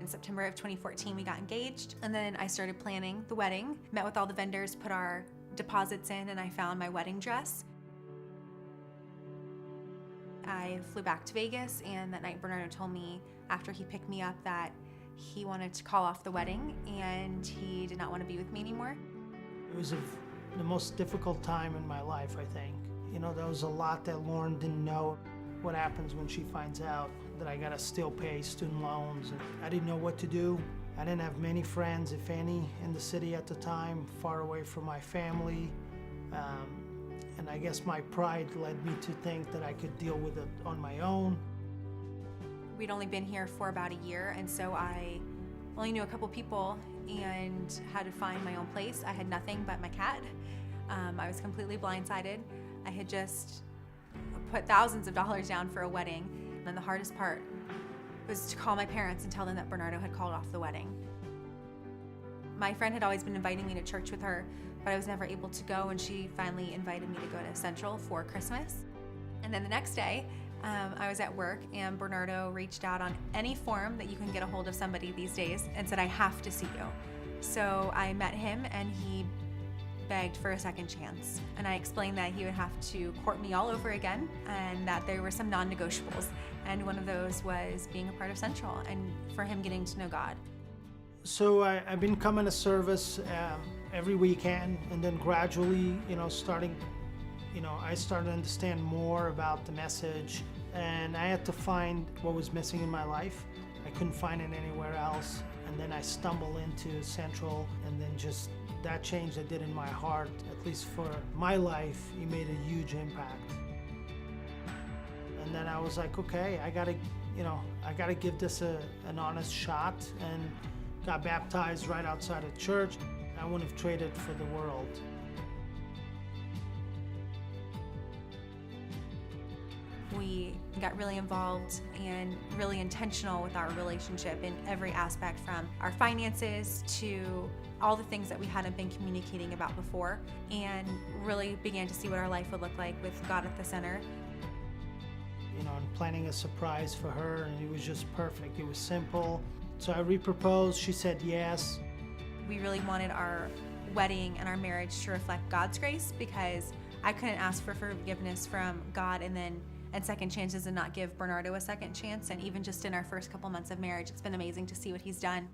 In September of 2014, we got engaged, and then I started planning the wedding, met with all the vendors, put our deposits in, and I found my wedding dress. I flew back to Vegas, and that night Bernardo told me after he picked me up that he wanted to call off the wedding and he did not want to be with me anymore. It was the most difficult time in my life, I think. You know, there was a lot that Lauren didn't know. What happens when she finds out that I gotta still pay student loans. And I didn't know what to do. I didn't have many friends, if any, in the city at the time, far away from my family. And I guess my pride led me to think that I could deal with it on my own. We'd only been here for about a year, and so I only knew a couple people and had to find my own place. I had nothing but my cat. I was completely blindsided. I had just put thousands of dollars down for a wedding, and then the hardest part was to call my parents and tell them that Bernardo had called off the wedding. My friend had always been inviting me to church with her, but I was never able to go, and she finally invited me to go to Central for Christmas. And then the next day, I was at work, and Bernardo reached out on any form that you can get a hold of somebody these days and said, "I have to see you." So I met him, and he begged for a second chance. And I explained that he would have to court me all over again, and that there were some non-negotiables. And one of those was being a part of Central and for him getting to know God. So I've been coming to service every weekend, and then gradually, I started to understand more about the message, and I had to find what was missing in my life. I couldn't find it anywhere else, and then I stumbled into Central, and then just that change that did in my heart, at least for my life, it made a huge impact. And then I was like, okay, I gotta give this an honest shot, and got baptized right outside of church. I wouldn't have traded for the world. We got really involved and really intentional with our relationship in every aspect, from our finances to all the things that we hadn't been communicating about before, and really began to see what our life would look like with God at the center. And planning a surprise for her, and it was just perfect. It was simple. So I reproposed, she said yes. We really wanted our wedding and our marriage to reflect God's grace, because I couldn't ask for forgiveness from God and second chances and not give Bernardo a second chance. And even just in our first couple months of marriage, it's been amazing to see what he's done.